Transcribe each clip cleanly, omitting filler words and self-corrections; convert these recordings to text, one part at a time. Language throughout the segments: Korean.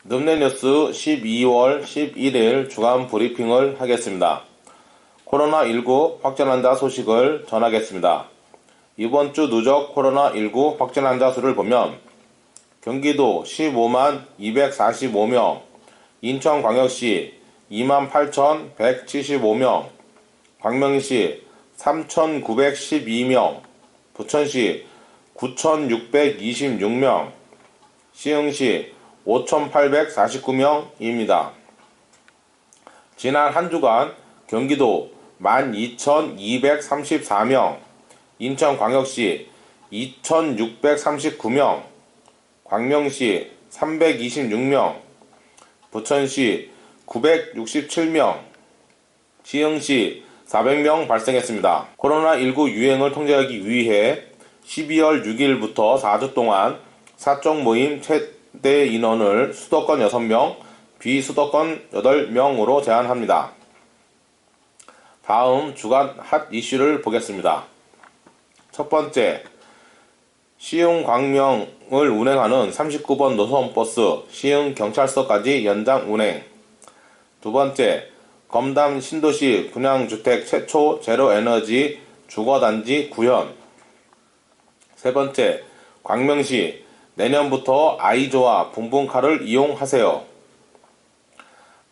늠내뉴스 12월 11일 주간 브리핑을 하겠습니다. 코로나19 확진 환자 소식을 전하겠습니다. 이번 주 누적 코로나19 확진 환자 수를 보면 경기도 15만 245명, 인천광역시 28,175명, 광명시 3,912명, 부천시 9,626명, 시흥시 5,849명입니다. 지난 한 주간 경기도 12,234명, 인천광역시 2,639명, 광명시 326명, 부천시 967명, 시흥시 400명 발생했습니다. 코로나19 유행을 통제하기 위해 12월 6일부터 4주 동안 사적 모임 최대 인원을 수도권 6명, 비수도권 8명으로 제한합니다. 다음 주간 핫 이슈를 보겠습니다. 첫 번째, 시흥 광명을 운행하는 39번 노선버스 시흥경찰서까지 연장 운행. 두 번째, 검담 신도시 분양주택 최초 제로에너지 주거단지 구현. 세 번째, 광명시 내년부터 아이조와 붕붕카를 이용하세요.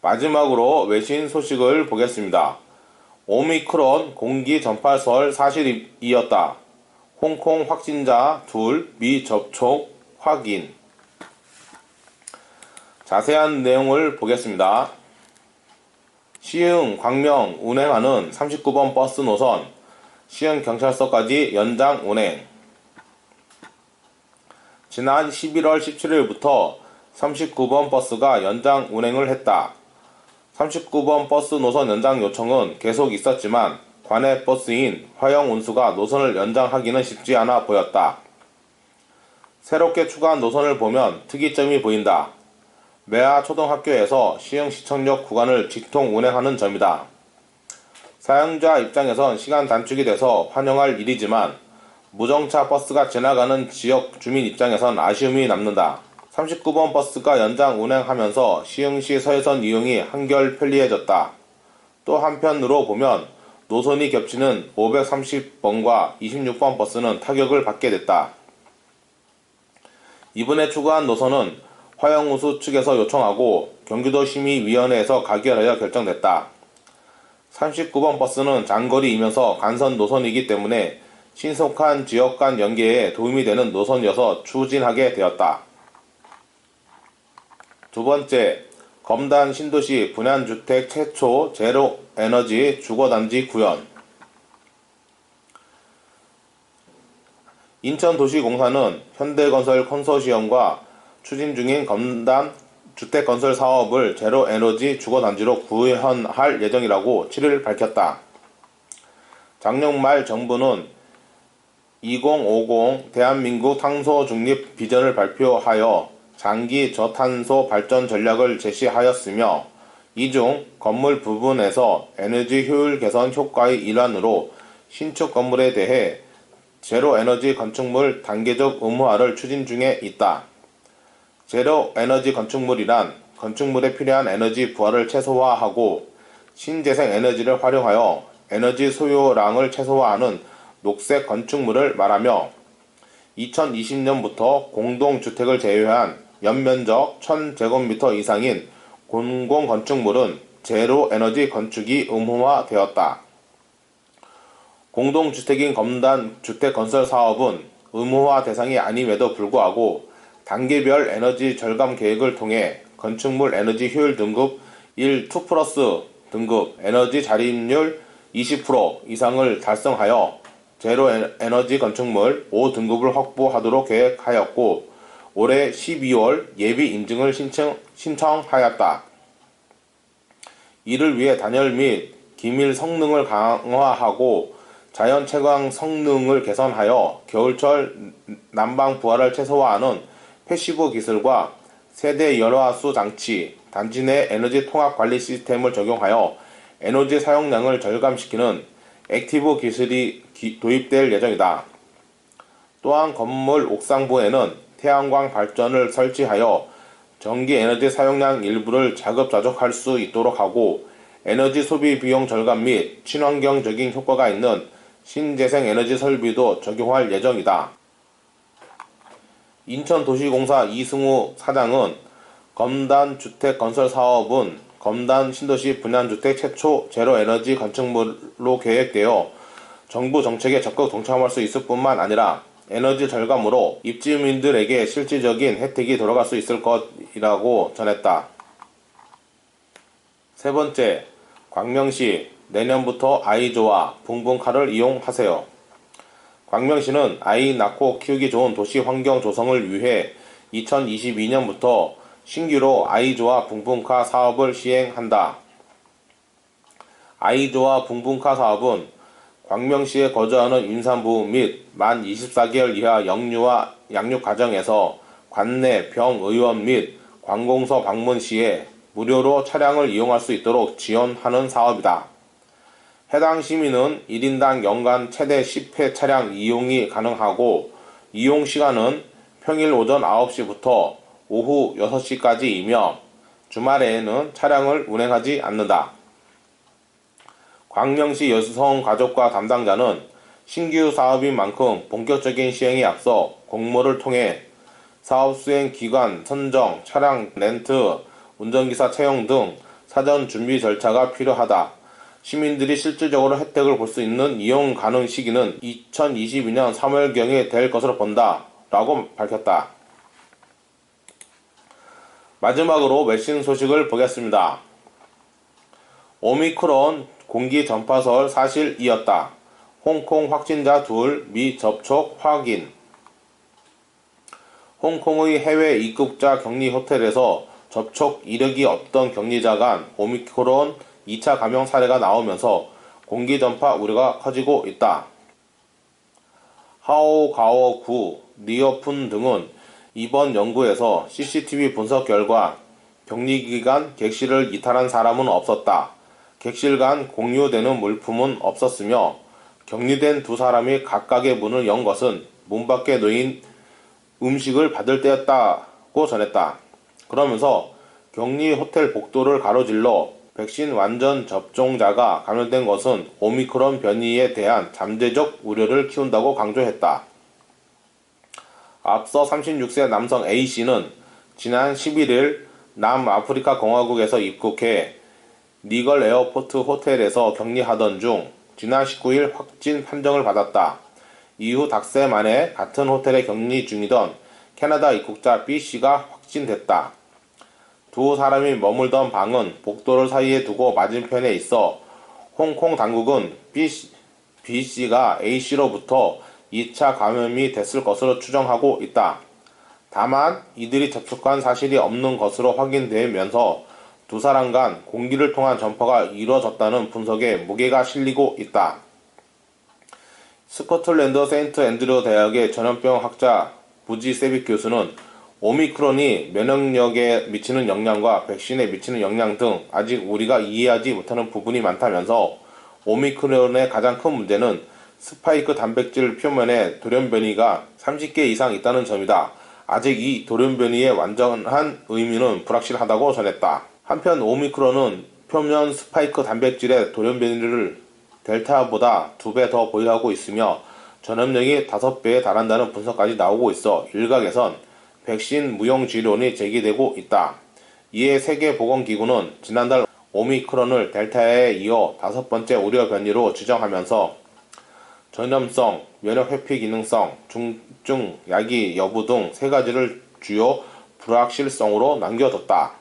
마지막으로 외신 소식을 보겠습니다. 오미크론 공기 전파설 사실이었다. 홍콩 확진자 둘 미접촉 확인. 자세한 내용을 보겠습니다. 시흥, 광명 운행하는 39번 버스 노선 시흥경찰서까지 연장 운행. 지난 11월 17일부터 39번 버스가 연장 운행을 했다. 39번 버스 노선 연장 요청은 계속 있었지만 관내 버스인 화영운수가 노선을 연장하기는 쉽지 않아 보였다. 새롭게 추가한 노선을 보면 특이점이 보인다. 매화 초등학교에서 시흥시청역 구간을 직통 운행하는 점이다. 사용자 입장에선 시간 단축이 돼서 환영할 일이지만 무정차 버스가 지나가는 지역 주민 입장에선 아쉬움이 남는다. 39번 버스가 연장 운행하면서 시흥시 서해선 이용이 한결 편리해졌다. 또 한편으로 보면 노선이 겹치는 530번과 26번 버스는 타격을 받게 됐다. 이번에 추가한 노선은 화영우수 측에서 요청하고 경기도심의위원회에서 가결하여 결정됐다. 39번 버스는 장거리이면서 간선 노선이기 때문에 신속한 지역 간 연계에 도움이 되는 노선이어서 추진하게 되었다. 두 번째, 검단 신도시 분양주택 최초 제로에너지 주거단지 구현. 인천도시공사는 현대건설 컨소시엄과 추진 중인 검단 주택건설 사업을 제로에너지 주거단지로 구현할 예정이라고 7일 밝혔다. 작년 말 정부는 2050 대한민국 탄소 중립 비전을 발표하여 장기 저탄소 발전 전략을 제시하였으며 이 중 건물 부분에서 에너지 효율 개선 효과의 일환으로 신축 건물에 대해 제로에너지 건축물 단계적 의무화를 추진 중에 있다. 제로에너지 건축물이란 건축물에 필요한 에너지 부하를 최소화하고 신재생 에너지를 활용하여 에너지 소요량을 최소화하는 녹색 건축물을 말하며 2020년부터 공동주택을 제외한 연면적 1000제곱미터 이상인 공공건축물은 제로에너지 건축이 의무화되었다. 공동주택인 검단 주택건설 사업은 의무화 대상이 아님에도 불구하고 단계별 에너지 절감 계획을 통해 건축물 에너지 효율 등급 1, 2+ 등급 에너지 자립률 20% 이상을 달성하여 제로에너지 건축물 5등급을 확보하도록 계획하였고 올해 12월 예비 인증을 신청하였다. 이를 위해 단열 및 기밀 성능을 강화하고 자연 채광 성능을 개선하여 겨울철 난방 부하를 최소화하는 패시브 기술과 세대 열화수 장치, 단지 내 에너지 통합 관리 시스템을 적용하여 에너지 사용량을 절감시키는 액티브 기술이 도입될 예정이다. 또한 건물 옥상부에는 태양광 발전을 설치하여 전기 에너지 사용량 일부를 자급자족할 수 있도록 하고 에너지 소비 비용 절감 및 친환경적인 효과가 있는 신재생 에너지 설비도 적용할 예정이다. 인천도시공사 이승우 사장은 검단 주택 건설 사업은 검단 신도시 분양주택 최초 제로에너지 건축물로 계획되어 정부 정책에 적극 동참할 수 있을 뿐만 아니라 에너지 절감으로 입주민들에게 실질적인 혜택이 돌아갈 수 있을 것이라고 전했다. 세 번째, 광명시 내년부터 아이조와 붕붕카를 이용하세요. 광명시는 아이 낳고 키우기 좋은 도시 환경 조성을 위해 2022년부터 신규로 아이조와 붕붕카 사업을 시행한다. 아이조와 붕붕카 사업은 광명시에 거주하는 임산부 및 만 24개월 이하 영유아 양육 가정에서 관내 병의원 및 관공서 방문 시에 무료로 차량을 이용할 수 있도록 지원하는 사업이다. 해당 시민은 1인당 연간 최대 10회 차량 이용이 가능하고 이용 시간은 평일 오전 9시부터 오후 6시까지이며 주말에는 차량을 운행하지 않는다. 광명시 여성가족과 담당자는 신규 사업인 만큼 본격적인 시행에 앞서 공모를 통해 사업 수행 기관 선정, 차량 렌트, 운전기사 채용 등 사전 준비 절차가 필요하다. 시민들이 실질적으로 혜택을 볼 수 있는 이용 가능 시기는 2022년 3월경에 될 것으로 본다. 라고 밝혔다. 마지막으로 외신 소식을 보겠습니다. 오미크론 공기 전파설 사실이었다. 홍콩 확진자 둘 미접촉 확인. 홍콩의 해외 입국자 격리 호텔에서 접촉 이력이 없던 격리자 간 오미크론 2차 감염 사례가 나오면서 공기 전파 우려가 커지고 있다. 하오가오구, 리어푼 등은 이번 연구에서 CCTV 분석 결과 격리기간 객실을 이탈한 사람은 없었다. 객실 간 공유되는 물품은 없었으며 격리된 두 사람이 각각의 문을 연 것은 문 밖에 놓인 음식을 받을 때였다고 전했다. 그러면서 격리 호텔 복도를 가로질러 백신 완전 접종자가 감염된 것은 오미크론 변이에 대한 잠재적 우려를 키운다고 강조했다. 앞서 36세 남성 A씨는 지난 11일 남아프리카 공화국에서 입국해 니걸 에어포트 호텔에서 격리하던 중 지난 19일 확진 판정을 받았다. 이후 닷새 만에 같은 호텔에 격리 중이던 캐나다 입국자 B씨가 확진됐다. 두 사람이 머물던 방은 복도를 사이에 두고 맞은편에 있어 홍콩 당국은 B씨가 A씨로부터 2차 감염이 됐을 것으로 추정하고 있다. 다만 이들이 접촉한 사실이 없는 것으로 확인되면서 두 사람 간 공기를 통한 전파가 이루어졌다는 분석에 무게가 실리고 있다. 스코틀랜드 세인트 앤드류 대학의 전염병 학자 부지 세빅 교수는 오미크론이 면역력에 미치는 영향과 백신에 미치는 영향 등 아직 우리가 이해하지 못하는 부분이 많다면서 오미크론의 가장 큰 문제는 스파이크 단백질 표면에 돌연변이가 30개 이상 있다는 점이다. 아직 이 돌연변이의 완전한 의미는 불확실하다고 전했다. 한편 오미크론은 표면 스파이크 단백질의 돌연변이를 델타보다 2배 더 보유하고 있으며 전염력이 5배에 달한다는 분석까지 나오고 있어 일각에선 백신 무용 지론이 제기되고 있다. 이에 세계보건기구는 지난달 오미크론을 델타에 이어 5번째 우려 변이로 지정하면서 전염성, 면역회피 기능성, 중증 야기 여부 등 3가지를 주요 불확실성으로 남겨뒀다.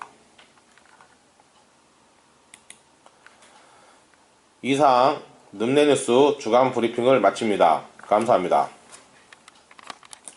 이상 늠내뉴스 주간 브리핑을 마칩니다. 감사합니다.